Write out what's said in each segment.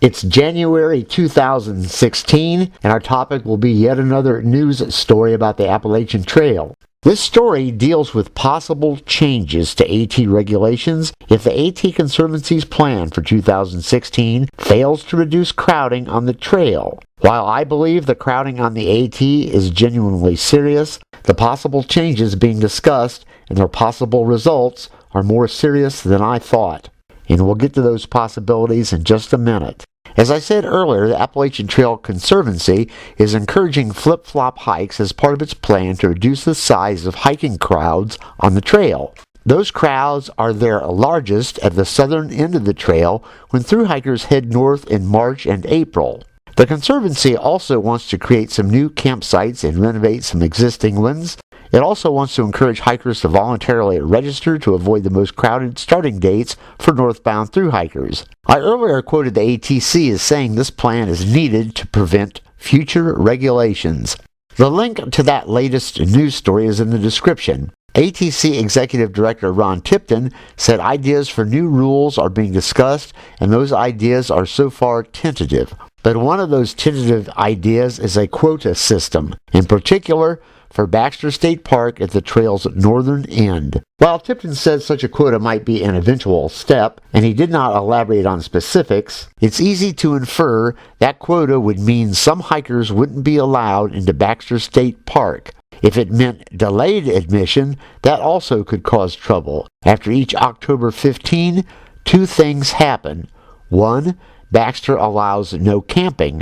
It's January 2016, and our topic will be yet another news story about the Appalachian Trail. This story deals with possible changes to AT regulations if the AT Conservancy's plan for 2016 fails to reduce crowding on the trail. While I believe the crowding on the AT is genuinely serious, the possible changes being discussed and their possible results are more serious than I thought. And we'll get to those possibilities in just a minute. As I said earlier, the Appalachian Trail Conservancy is encouraging flip-flop hikes as part of its plan to reduce the size of hiking crowds on the trail. Those crowds are their largest at the southern end of the trail when thru hikers head north in March and April. The Conservancy also wants to create some new campsites and renovate some existing ones. It also wants to encourage hikers to voluntarily register to avoid the most crowded starting dates for northbound thru hikers. I earlier quoted the ATC as saying this plan is needed to prevent future regulations. The link to that latest news story is in the description. ATC Executive Director Ron Tipton said ideas for new rules are being discussed, and those ideas are so far tentative. But one of those tentative ideas is a quota system, in particular for Baxter State Park at the trail's northern end. While Tipton said such a quota might be an eventual step, and he did not elaborate on specifics, it's easy to infer that quota would mean some hikers wouldn't be allowed into Baxter State Park. If it meant delayed admission, that also could cause trouble. After each October 15, two things happen. 1. Baxter allows no camping.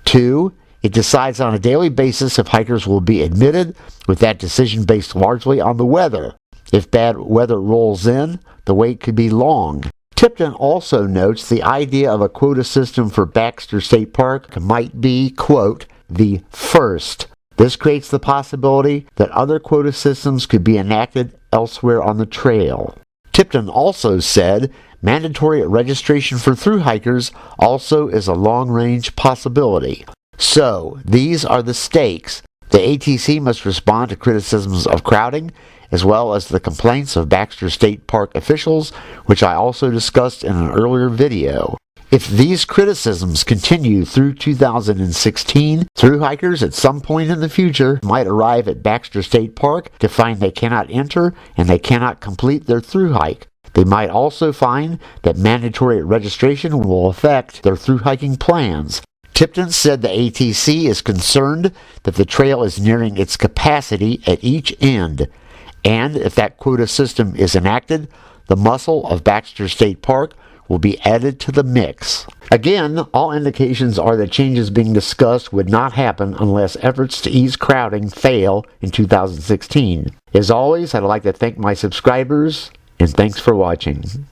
2. It decides on a daily basis if hikers will be admitted, with that decision based largely on the weather. If bad weather rolls in, the wait could be long. Tipton also notes the idea of a quota system for Baxter State Park might be, quote, the first. This creates the possibility that other quota systems could be enacted elsewhere on the trail. Tipton also said mandatory registration for thru hikers also is a long-range possibility. So, these are the stakes. The ATC must respond to criticisms of crowding, as well as the complaints of Baxter State Park officials, which I also discussed in an earlier video. If these criticisms continue through 2016, thru hikers at some point in the future might arrive at Baxter State Park to find they cannot enter and they cannot complete their thru hike. They might also find that mandatory registration will affect their thru hiking plans. Tipton said the ATC is concerned that the trail is nearing its capacity at each end, and if that quota system is enacted, the muscle of Baxter State Park will be added to the mix. Again, all indications are that changes being discussed would not happen unless efforts to ease crowding fail in 2016. As always, I'd like to thank my subscribers, and thanks for watching.